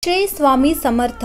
श्री स्वामी समर्थ.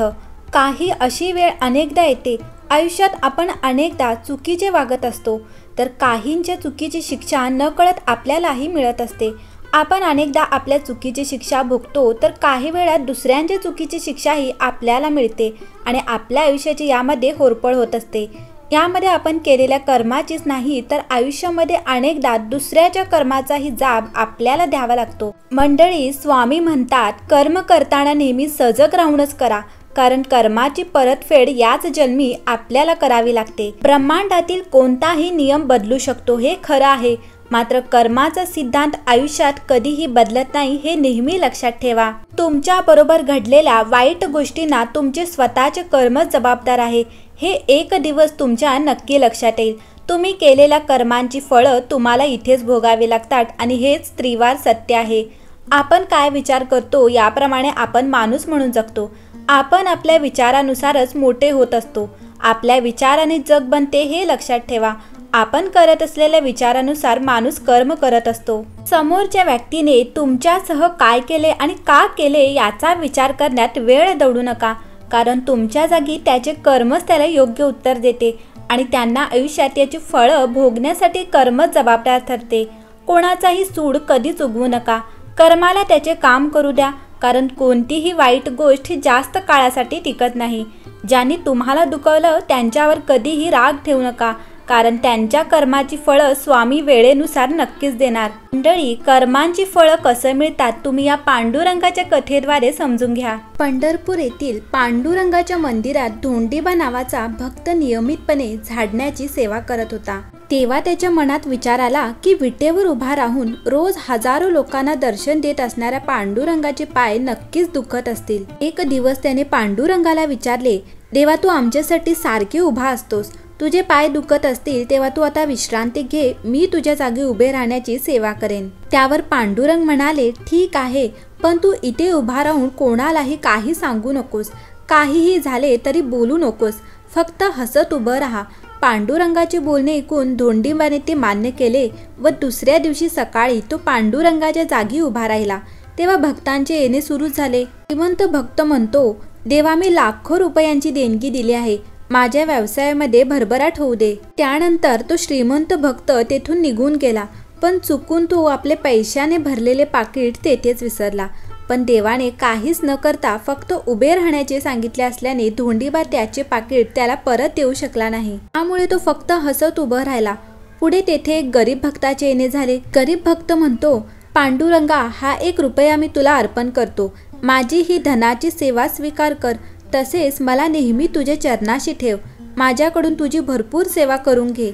काही अशी वेळ अनेकदा येते आयुष्यात, आपण अनेकदा चुकीचे वागत असतो, तर काहींच्या चुकीची शिक्षा नकळत आपल्यालाही मिळत असते. आपण अनेकदा आपल्या चुकीची शिक्षा भोगतो, तर काही वेळात दुसऱ्यांच्या चुकीची शिक्षाही आपल्याला मिळते आणि आपल्या आयुष्याची यामध्ये होरपळ होत असते. यामध्ये आपण केलेल्या कर्माचीच नाही, तर आयुष्यामध्ये अनेकदा दुसऱ्याच्या कर्माचाही जाब आपल्याला द्यावा लागतो. मंडळी, स्वामी म्हणतात, कर्म करताना नेहमी सजग राहूनच करा, कारण कर्माची परतफेड याच जन्मी आपल्याला करावी लागते. ब्रह्मांडातील कोणताही नियम बदलू शकतो हे खरं आहे, मात्र कर्माचा सिद्धांत आयुष्यात कधीही बदलत नाही हे नेहमी लक्षात ठेवा. तुमच्या बरोबर घडलेल्या वाईट गोष्टींना तुमचे स्वतःचे कर्मच जबाबदार आहे हे एक दिवस तुमच्या नक्की लक्षात येईल. तुम्ही केलेल्या कर्मांची फळं तुम्हाला इथेच भोगावी लागतात आणि हेच त्रिवार सत्य आहे. आपण काय विचार करतो याप्रमाणे आपण माणूस म्हणून जगतो. आपण आपल्या विचारानुसारच मोठे होत असतो. आपल्या विचाराने जग बनते हे लक्षात ठेवा. आपण करत असलेल्या विचारानुसार माणूस कर्म करत असतो. समोरच्या व्यक्तीने तुमच्यासह काय केले आणि का केले याचा विचार करण्यात वेळ दौडू नका, कारण तुमच्या जागी त्याचे कर्मच त्याला योग्य उत्तर देते आणि त्यांना आयुष्यात याची फळं भोगण्यासाठी कर्मच जबाबदार ठरते. कोणाचाही सूड कधीच उगवू नका. कर्माला त्याचे काम करू द्या, कारण कोणतीही वाईट गोष्ट ही जास्त काळासाठी टिकत नाही. ज्यांनी तुम्हाला दुखवलं त्यांच्यावर कधीही राग ठेवू नका, कारण त्यांच्या कर्माची फळं स्वामी वेळेनुसार नक्कीच देणार. मंडळी, कर्मांची फळं कसं मिळतात तुम्ही या पांडुरंगाच्या कथेद्वारे समजून घ्या. पंढरपूर येथील पांडुरंगाच्या मंदिरात धोंडीबा नावाचा भक्त नियमितपणे झाडण्याची सेवा करत होता. तेव्हा त्याच्या मनात विचार आला की विटेवर उभा राहून रोज हजारो लोकांना दर्शन देत असणाऱ्या पांडुरंगाचे पाय नक्कीच दुखत असतील. एक दिवस त्याने पांडुरंगाला विचारले, देवा, तू आमच्यासाठी सारखे उभा असतोस, तुझे पाय दुखत असतील तेव्हा तू आता विश्रांती घे, मी तुझ्या जागी उभे राहण्याची सेवा करेन. त्यावर पांडुरंग म्हणाले, ठीक आहे, पण तू इथे उभा राहून कोणालाही काही सांगू नकोस, काहीही झाले तरी बोलू नकोस, फक्त हसत उभं राहा. पांडुरंगाचे बोलणे ऐकून धोंडीबाने ते मान्य केले व दुसऱ्या दिवशी सकाळी तो पांडुरंगाच्या जागी उभा राहिला. तेव्हा भक्तांचे येणे सुरू झाले. श्रीमंत भक्त म्हणतो, देवा, मी लाखो रुपयांची देणगी दिली आहे, माझ्या व्यवसायामध्ये भरभराट होऊ दे. त्यानंतर तो श्रीमंत भक्त तेथून निघून गेला, पण चुकून तो आपले पैशाने भरलेले पाकिट तेथेच विसरला. पण देवाने काहीच न करता फक्त उभे राहण्याचे सांगितले असल्याने धोंडीबा त्याचे पाकिट त्याला परत देऊ शकला नाही. त्यामुळे तो फक्त हसत उभं राहिला. पुढे तेथे एक गरीब भक्ताचे येणे झाले. गरीब भक्त म्हणतो, पांडुरंगा, हा 1 रुपया मी तुला अर्पण करतो, माझी ही धनाची सेवा स्वीकार कर, तसेच मला नेहमी तुझ्या चरणाशी ठेव, माझ्याकडून तुझी भरपूर सेवा करून घे.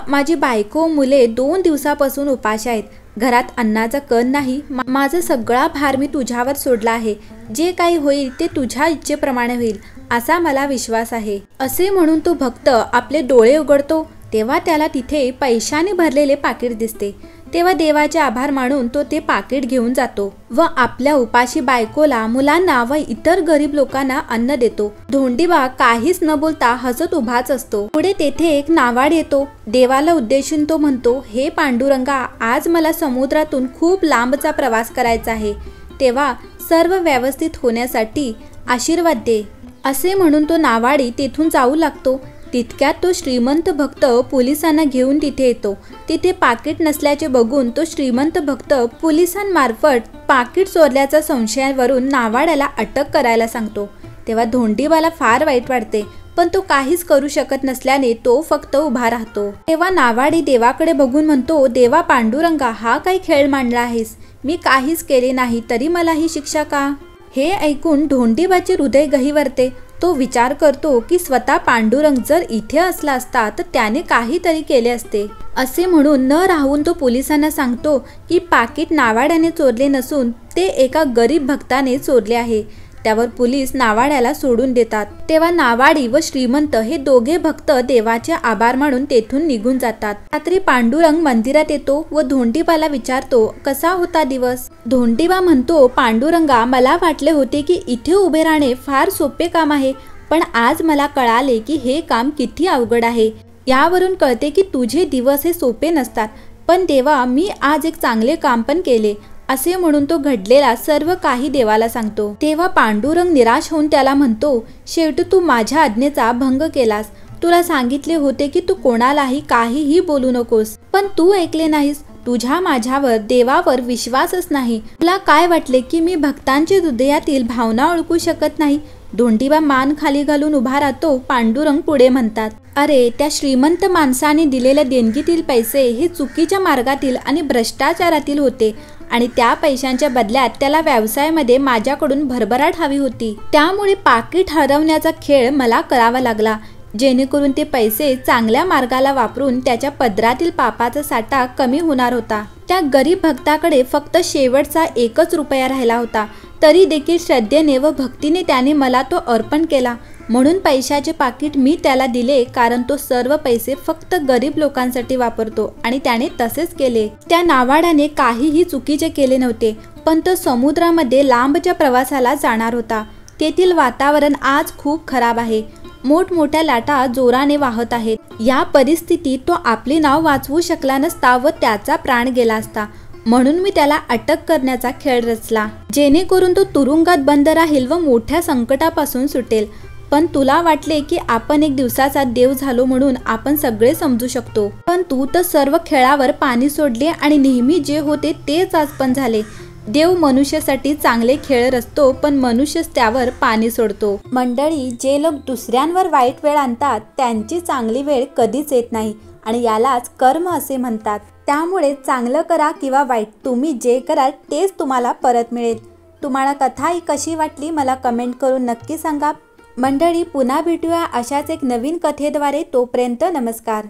माझी बायको मुले 2 दिवसापासून उपाशी आहेत, घरात अन्नाचा कण नाही, माझा सगळा भार मी तुझ्यावर सोडला आहे, जे काही होईल ते तुझ्या इच्छेप्रमाणे होईल असा मला विश्वास आहे. असे म्हणून तो भक्त आपले डोळे उघडतो तेव्हा त्याला तिथे पैशाने भरलेले पाकिट दिसते. तेव्हा देवाचे आभार मानून तो ते पाकिट घेऊन जातो व आपल्या उपाशी बायकोला, मुलांना व इतर गरीब लोकांना अन्न देतो. धोंडीबा काहीच न बोलता हसत उभाच असतो. पुढे तेथे एक नावाड येतो. देवाला उद्देशून तो म्हणतो, हे पांडुरंगा, आज मला समुद्रातून खूप लांबचा प्रवास करायचा आहे, तेव्हा सर्व व्यवस्थित होण्यासाठी आशीर्वाद दे. असे म्हणून तो नावाडी तेथून जाऊ लागतो. तितक्यात तो श्रीमंत भक्त पोलिसांना घेऊन तिथे येतो. तिथे पाकिट नसल्याचे बघून तो श्रीमंत भक्त पोलिसांमार्फत पाकिट चोरल्याच्या संशयावरून नावाड्याला अटक करायला सांगतो. तेव्हा धोंडीबाला फार वाईट वाटते, पण तो काहीच करू शकत नसल्याने तो फक्त उभा राहतो. तेव्हा नावाडी देवाकडे बघून म्हणतो, देवा पांडुरंगा, हा काही खेळ मांडला आहेस, मी काहीच केले नाही तरी मला ही शिक्षा का? हे ऐकून धोंडीबाचे हृदय गहिवरते. तो विचार करतो की स्वतः पांडुरंग जर इथे असला असता तर त्याने काहीतरी केले असते. असे म्हणून न राहून तो पोलिसांना सांगतो की पाकिट नावाड्याने चोरले नसून ते एका गरीब भक्ताने चोरले आहे. त्यावर पोलीस नावाड्याला सोडून देतात. तेव्हा नावाडी व श्रीमंत हे दोघे भक्त देवाचे आभार मानून तेथून निघून जातात. रात्री पांडुरंग मंदिरात येतो व धोंडीबाला विचारतो, कसा होता दिवस? धोंडीबा म्हणतो, पांडुरंगा, मला वाटले होते की इथे उभे राहणे फार सोपे काम आहे, पण आज मला कळाले की हे काम किती अवघड आहे. यावरून कळते की तुझे दिवस हे सोपे नसतात, पण देवा, मी आज एक चांगले काम पण केले. असे म्हणून तो घडलेला सर्व काही देवाला सांगतो। तेव्हा पांडुरंग निराश होऊन त्याला म्हणतो, शेवटी तू माझ्या आज्ञेचा भंग केलास। तुला सांगितले होते की तू कोणालाही काहीही बोलू नकोस, पण तू ऐकले नाहीस। तुझ्या माझ्यावर देवावर विश्वासच नाही। तुला काय वाटले की मी भक्तांच्या हृदयातील भावना ओळखू शकत नाही? धोंडीबा मान खाली घालून उभा राहतो। पांडुरंग पुढे म्हणतात, अरे त्या श्रीमंत माणसाने दिलेल्या देणगीतील पैसे हे चुकीच्या मार्गातील आणि भ्रष्टाचारातील होते आणि त्या पैशांच्या बदल्यात त्याला व्यवसायामध्ये माझ्याकडून भरभराट हवी होती। त्यामुळे पाकीट हरवण्याचा खेळ मला करावा लागला, जेणेकरून ते पैसे चांगल्या मार्गाला वापरून त्याच्या पदरातील पापाचा साठा कमी होणार होता। त्या गरीब भक्ताकडे फक्त शेवटचा 1 रुपया राहिला होता, तरी देखील श्रद्धेने व भक्तीने त्याने मला तो अर्पण केला। म्हणून पैशाचे पाकिट मी त्याला दिले, कारण तो सर्व पैसे फक्त गरीब लोकांसाठी वापरतो आणि त्याने तसेच केले। त्या नावाड्याने काहीही चुकीचे केले नव्हते, पण तो समुद्रामध्ये लांबच्या प्रवासाला जाणार होता। तेथील वातावरण आज खूप खराब आहे। मोठमोठ्या लाटा जोराने वाहत आहेत। या परिस्थितीत तो आपले नाव वाचवू शकला नसता व त्याचा प्राण गेला असता। म्हणून मी त्याला अटक करण्याचा खेळ रचला, जेणेकरून तो तुरुंगात बंद राहील व मोठ्या संकटापासून सुटेल। पण तुला वाटले की आपण एक दिवसाचा देव झालो म्हणून आपण सगळे समजू शकतो, पण तू तर सर्व खेळावर पाणी सोडले आणि नेहमी जे होते तेच आज पण झाले। देव मनुष्यासाठी चांगले खेळ रचतो, पण मनुष्यच त्यावर पाणी सोडतो। मंडळी, जे लोक दुसऱ्यांवर वाईट वेळ आणतात त्यांची चांगली वेळ कधीच येत नाही आणि यालाच कर्म असे म्हणतात। त्यामुळे चांगलं करा किंवा वाईट, तुम्ही जे कराल तेच तुम्हाला परत मिळेल। तुम्हाला कथा ही कशी वाटली मला कमेंट करून नक्की सांगा। मंडळी, पुन्हा भेटूया अशाच एक नवीन कथेद्वारे। तोपर्यंत नमस्कार।